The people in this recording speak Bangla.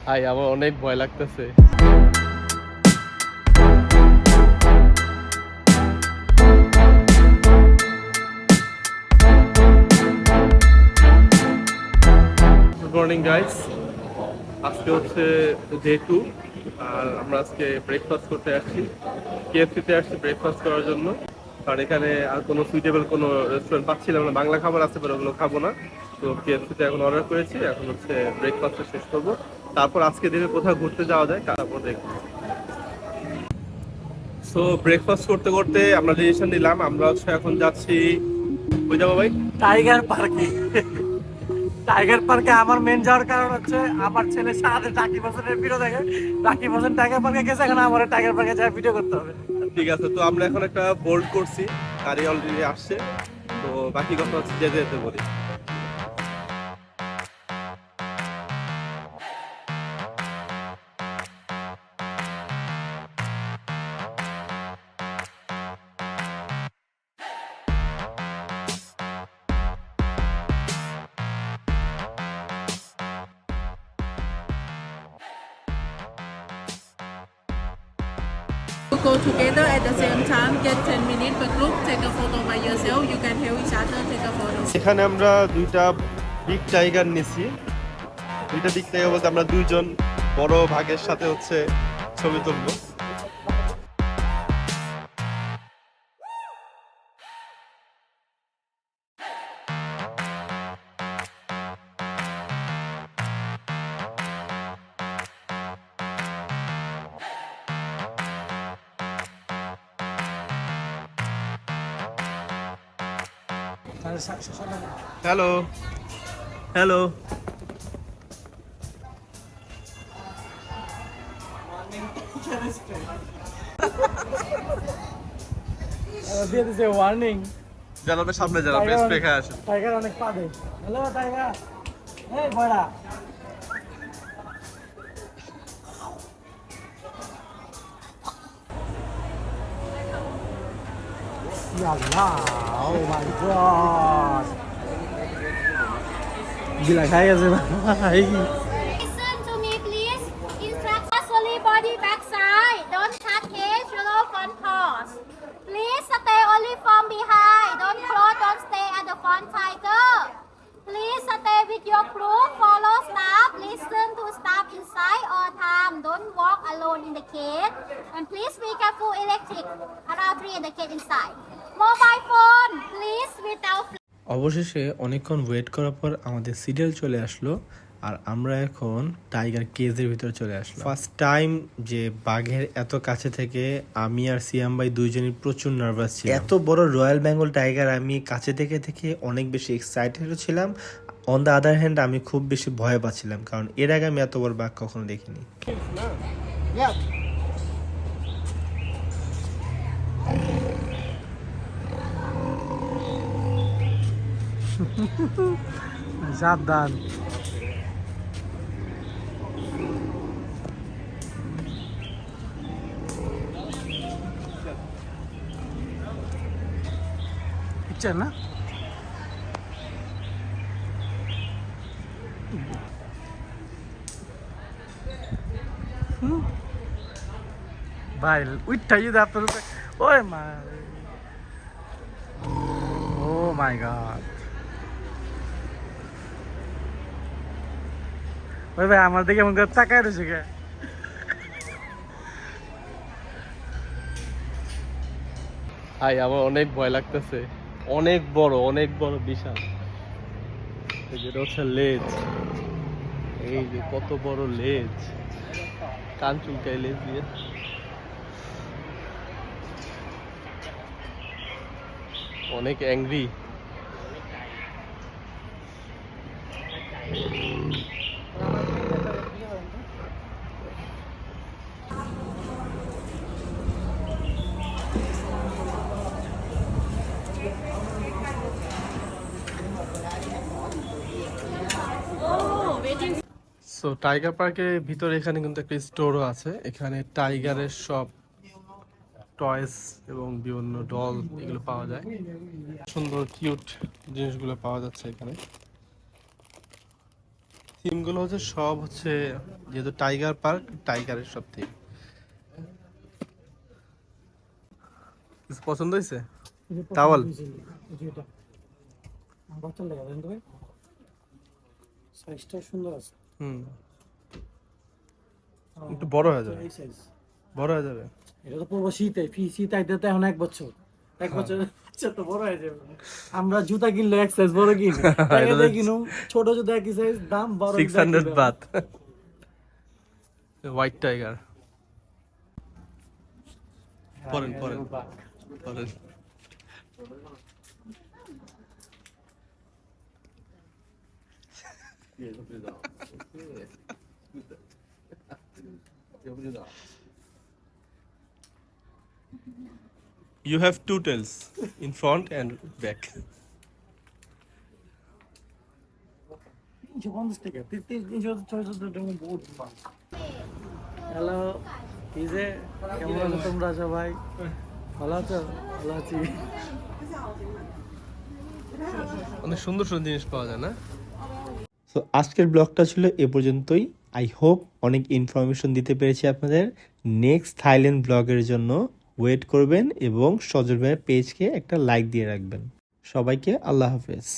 ভাই আমার অনেক ভয় লাগতেছে। গুড মর্নিং গাইস, আজকে হচ্ছে ডে 2 আর আমরা আজকে ব্রেকফাস্ট করতে আসছি। কেএফসিতে আসছি ব্রেকফাস্ট করার জন্য। আর এখানে আর কোনো সুইটেবল কোনো রেস্টুরেন্ট পাচ্ছিলাম না, বাংলা খাবার আছে পরে ওগুলো খাবো না। তো কেএফসিতে এখন অর্ডার করেছি, এখন হচ্ছে ব্রেকফাস্টটা শেষ করবো, তারপর আজকে দিনে কোথাও ঘুরতে যাওয়া যায় তারপর দেখবো। সো ব্রেকফাস্ট করতে করতে আমরা ডিসিশন নিলাম আমরা হচ্ছে এখন যাচ্ছি, কই যাবো ভাই? টাইগার পার্কে। টাইগার পার্কে আমার মেন যাওয়ার কারণ হচ্ছে আমার ছেলে সাথে রাকিব হোসেনের ভিডিও দেখে। রাকিব হোসেন টাইগার পার্কে গেছে, এখন আমার টাইগার পার্কে যাওয়ার ভিডিও করতে হবে। ঠিক আছে, তো আমরা এখন একটা বোল্ড করছি, গাড়ি অলরেডি আসছে, তো বাকি কথা হচ্ছে যেতে যেতে বলি। Go together at the same time, get 10 minutes per group, take a photo by yourself, you can help each other take a photo. এখানে আমরা দুইটা বিগ টাইগার নিছি। দুইটা বিগ টাইগার বলতে আমরা দুইজন বড় ভাগের সাথে হচ্ছে ছবি তুলবো। হ্যালো হ্যালো, দিয়ে দিছে ওয়ার্নিং, জানাবে সামনে যারা বেস্ট পে খায় আসে। টাইগার অনেক পাদে। হ্যালো টাইগার, এই বড়া oh my god, gila খাই গেছে ভাই। Listen to me, please. Instruct solely body back side. Don't touch head, below front paws. Please stay only from behind. Don't close, don't stay at the front tiger. Please stay with your group. Follow staff. Listen to staff inside all time. Don't walk alone in the cage. And please be careful electric around 3 in the cage inside. Mobile phone, please without. অবশেষে অনেকক্ষণ ওয়েট করার পর আমাদের সিরিয়াল চলে আসলো আর আমরা এখন টাইগার কেজের ভিতরে চলে আসলাম। ফার্স্ট টাইম যে বাঘের এত কাছে থেকে আমি আর সিয়াম ভাই দুইজনই প্রচুর নার্ভাস ছিলাম। এত বড় রয়্যাল বেঙ্গল টাইগার আমি কাছে থেকে অনেক বেশি এক্সাইটেড ছিলাম। অন দ্য আদার হ্যান্ড আমি খুব বেশি ভয় পাচ্ছিলাম, কারণ এর আগে আমি এত বড় বাঘ কখনো দেখিনি। সাবধান। ইচ্ছা না ভাই উইঠা যদি আপনার ওই মা, ও মাই গড ওই ভাই আমার দিকে এমন করে তাকায় রয়েছে কে? ভাই আমার অনেক ভয় লাগতেছে, অনেক বড় বিশাল। যেটা হচ্ছে লেজ, এই যে কত বড় লেজ, কান চুলকায় লেজ দিয়ে। অনেক অ্যাংরি। সো টাইগার পার্কের ভিতরে এখানে কিন্তু একটা স্টোরও আছে, এখানে টাইগারের সব টয়েস এবং বিভিন্ন ডল এগুলো পাওয়া যায়। সুন্দর কিউট জিনিসগুলো পাওয়া যাচ্ছে এখানে। থিমগুলো হচ্ছে সব হচ্ছে যেহেতু টাইগার পার্ক, টাইগারের সব থিম। কিছু পছন্দ হয়েছে? টাওয়াল? সাইজটা সুন্দর আছে। হুম, একটু বড় হয়ে যাবে, এই সাইজ। বড় হয়ে যাবে। এটা তো পড়বো শীতে, শীত আইতে তো এখন 1 বছর, 1 বছর বাচ্চা তো বড় হয়ে যাবে। আমরা জুতা কিনলে এক সাইজ বড় কিনি, টাইগার কিনুম ছোট জুতা একই সাইজ, দাম বড় 600 বাত। White tiger. পরেন পরেন পরেন। You have two tails, in front and back. 350 টাকা, 350 বহুত দাম। হ্যালো, কি যে কেমন আছো তোমরা সবাই? ভালো আছো? ভালো আছি। অনেক সুন্দর সুন্দর জিনিস পাওয়া যায় না? সো আজকের ব্লগটা ছিল এ পর্যন্তই। আই হোপ অনেক ইনফরমেশন দিতে পেরেছি আপনাদের। নেক্সট থাইল্যান্ড ব্লগের জন্য ওয়েট করবেন এবং সজল ভাইয়ের পেজকে একটা লাইক দিয়ে রাখবেন। সবাইকে আল্লাহ হাফেজ।